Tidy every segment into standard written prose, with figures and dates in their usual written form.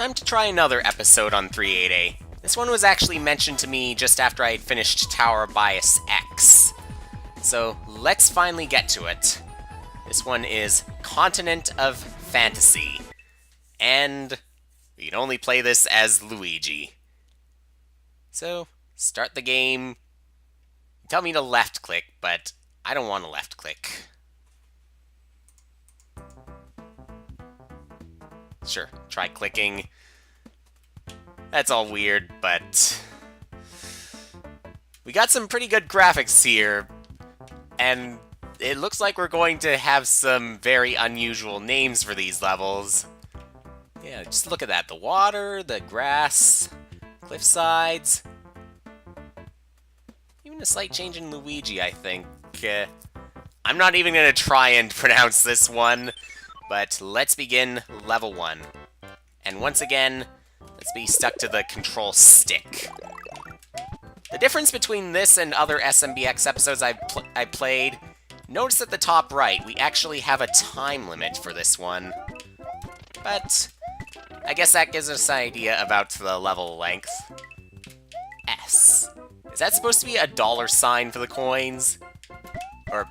Time to try another episode on 38A. This one was actually mentioned to me just after I had finished Tower Bias X. So let's finally get to it. This one is Continent of Fantasy. And we can only play this as Luigi. So, start the game. Tell me to left click, but I don't want to left click. Sure, try clicking. That's all weird, but we got some pretty good graphics here, and it looks like we're going to have some very unusual names for these levels. Yeah, just look at that. The water, the grass, cliff sides. Even a slight change in Luigi, I think. I'm not even going to try and pronounce this one, but let's begin level 1. And once again, let's be stuck to the control stick. The difference between this and other SMBX episodes I played, notice at the top right, we actually have a time limit for this one. But I guess that gives us an idea about the level length. S. Is that supposed to be a $ for the coins? Or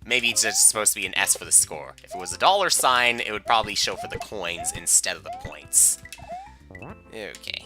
maybe it's just supposed to be an S for the score. If it was a $, it would probably show for the coins instead of the points. Okay.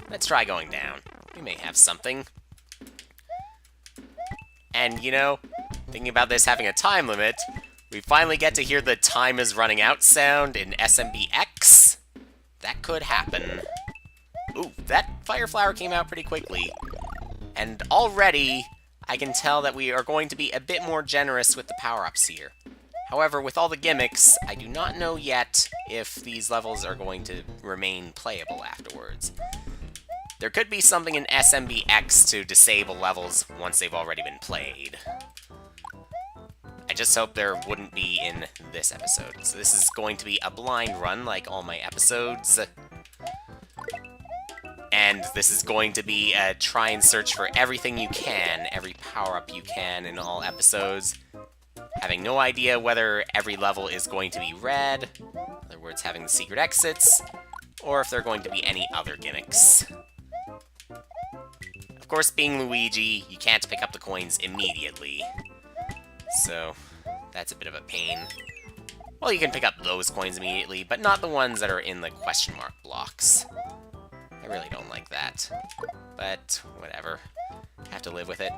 Let's try going down. We may have something. And, you know, thinking about this having a time limit, we finally get to hear the time is running out sound in SMBX. That could happen. Ooh, that fire flower came out pretty quickly. And already, I can tell that we are going to be a bit more generous with the power-ups here. However, with all the gimmicks, I do not know yet if these levels are going to remain playable afterwards. There could be something in SMBX to disable levels once they've already been played. I just hope there wouldn't be in this episode. So this is going to be a blind run like all my episodes. And this is going to be a try and search for everything you can, every power-up you can in all episodes. Having no idea whether every level is going to be red, in other words, having the secret exits, or if there are going to be any other gimmicks. Of course, being Luigi, you can't pick up the coins immediately. So, that's a bit of a pain. Well, you can pick up those coins immediately, but not the ones that are in the question mark blocks. I really don't like that. But, whatever. Have to live with it.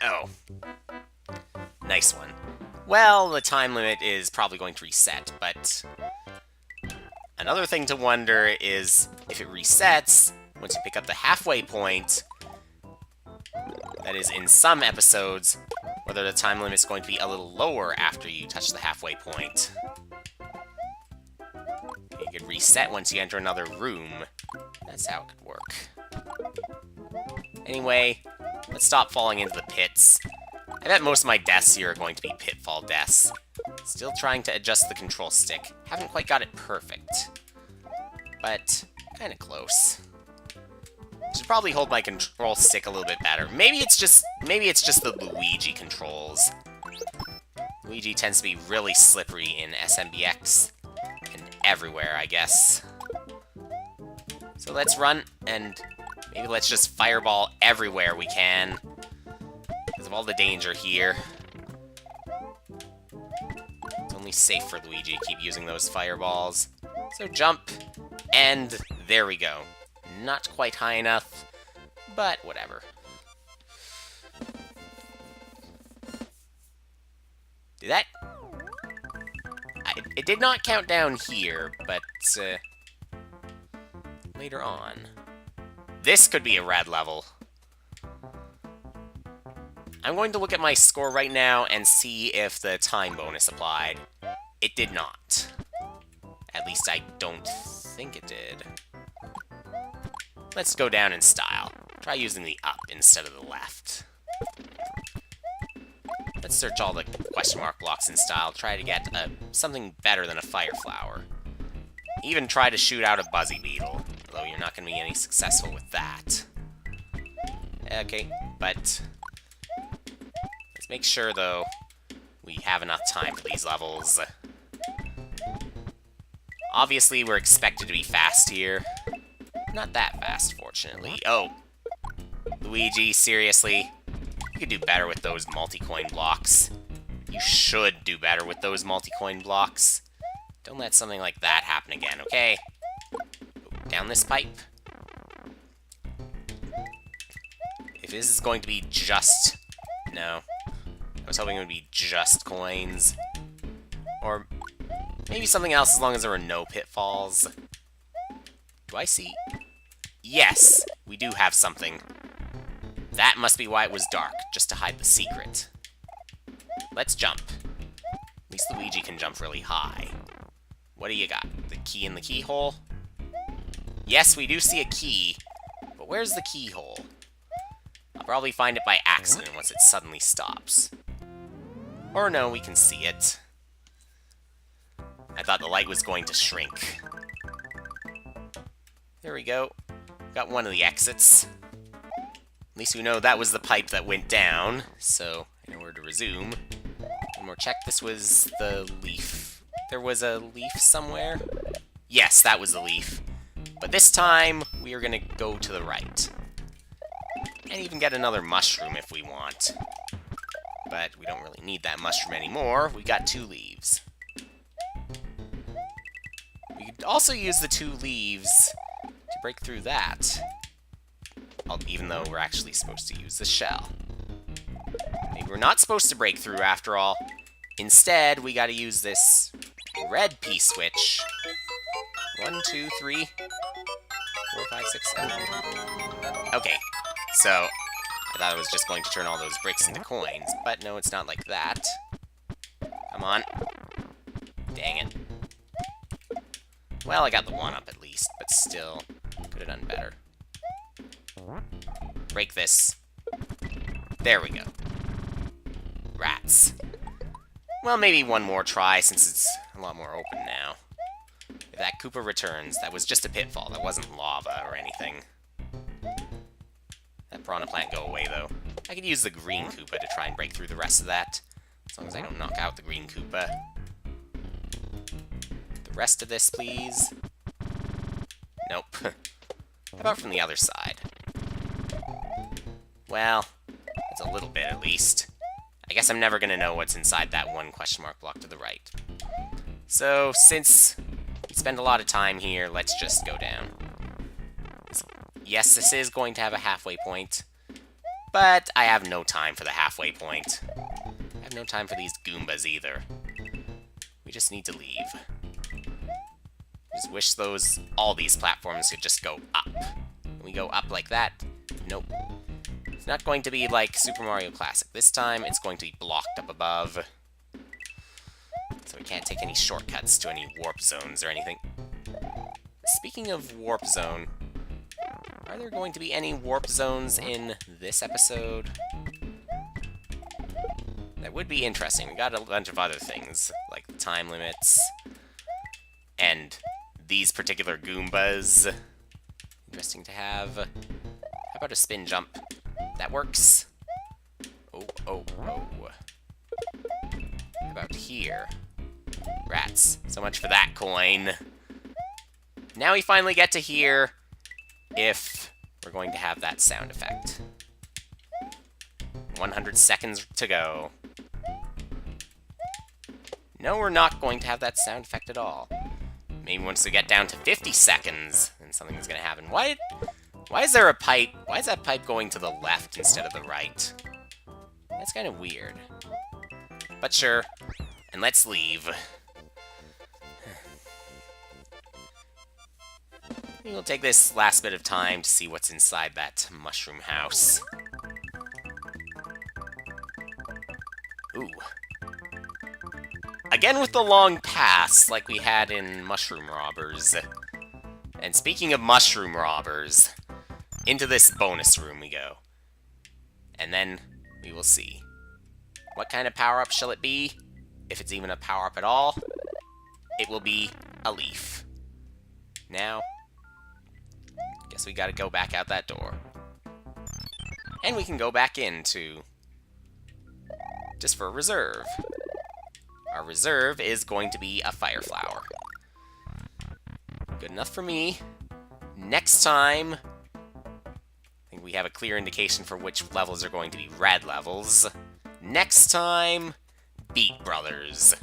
Oh. Nice one. Well, the time limit is probably going to reset, but another thing to wonder is if it resets, once you pick up the halfway point, that is, in some episodes, whether the time limit is going to be a little lower after you touch the halfway point. You could reset once you enter another room. That's how it could work. Anyway, let's stop falling into the pits. I bet most of my deaths here are going to be pitfall deaths. Still trying to adjust the control stick. Haven't quite got it perfect. But, kinda close. Should probably hold my control stick a little bit better. Maybe it's just the Luigi controls. Luigi tends to be really slippery in SMBX. And everywhere, I guess. So let's run, and maybe let's just fireball everywhere we can. Because of all the danger here. It's only safe for Luigi to keep using those fireballs. So jump, and there we go. Not quite high enough, but whatever. Did that... It did not count down here, but later on. This could be a red level. I'm going to look at my score right now and see if the time bonus applied. It did not. At least I don't think it did. Let's go down in style. Try using the up instead of the left. Let's search all the question mark blocks in style. Try to get something better than a fire flower. Even try to shoot out a buzzy beetle, although you're not going to be any successful with that. Okay, but let's make sure, though, we have enough time for these levels. Obviously, we're expected to be fast here. Not that fast, fortunately. Oh. Luigi, seriously? You could do better with those multi-coin blocks. You should do better with those multi-coin blocks. Don't let something like that happen again, okay? Down this pipe. If this is going to be just... No. I was hoping it would be just coins. Or maybe something else as long as there were no pitfalls. Do I see... Yes! We do have something. That must be why it was dark, just to hide the secret. Let's jump. At least Luigi can jump really high. What do you got? The key in the keyhole? Yes, we do see a key. But where's the keyhole? I'll probably find it by accident once it suddenly stops. Or no, we can see it. I thought the light was going to shrink. There we go. Got one of the exits. At least we know that was the pipe that went down, so in order to resume. One more check. This was the leaf. There was a leaf somewhere? Yes, that was the leaf. But this time, we are going to go to the right. And even get another mushroom if we want. But we don't really need that mushroom anymore. We got 2 leaves. We could also use the 2 leaves to break through that. Even though we're actually supposed to use the shell. Maybe we're not supposed to break through after all. Instead, we gotta use this red P-switch. 1, 2, 3, 4, 5, 6, 7. Okay, so I thought it was just going to turn all those bricks into coins, but no, it's not like that. Come on. Dang it. Well, I got the 1 up at least, but still, could have done better. Break this. There we go. Rats. Well, maybe one more try, since it's a lot more open now. If that Koopa returns, that was just a pitfall. That wasn't lava or anything. That piranha plant go away, though. I could use the green Koopa to try and break through the rest of that. As long as I don't knock out the green Koopa. The rest of this, please. Nope. How about from the other side? Well, that's a little bit at least. I guess I'm never gonna know what's inside that 1 question mark block to the right. So, since we spend a lot of time here, let's just go down. Yes, this is going to have a halfway point, but I have no time for the halfway point. I have no time for these Goombas either. We just need to leave. Just wish all these platforms could just go up. Can we go up like that? Nope. It's not going to be like Super Mario Classic. This time, it's going to be blocked up above. So we can't take any shortcuts to any warp zones or anything. Speaking of warp zone, are there going to be any warp zones in this episode? That would be interesting. We got a bunch of other things, like the time limits, and these particular Goombas. Interesting to have. How about a spin jump? That works. Oh, oh, oh. How about here? Rats. So much for that coin. Now we finally get to hear if we're going to have that sound effect. 100 seconds to go. No, we're not going to have that sound effect at all. Maybe once we get down to 50 seconds, then something's going to happen. Why is there a pipe? Why is that pipe going to the left instead of the right? That's kind of weird. But sure. And let's leave. We'll take this last bit of time to see what's inside that mushroom house. Ooh. Again with the long pass, like we had in Mushroom Robbers. And speaking of Mushroom Robbers, into this bonus room we go. And then we will see. What kind of power-up shall it be? If it's even a power-up at all, it will be a leaf. Now, guess we gotta go back out that door. And we can go back into just for a reserve. Our reserve is going to be a fire flower. Good enough for me. Next time, I think we have a clear indication for which levels are going to be red levels. Next time, Beat Brothers.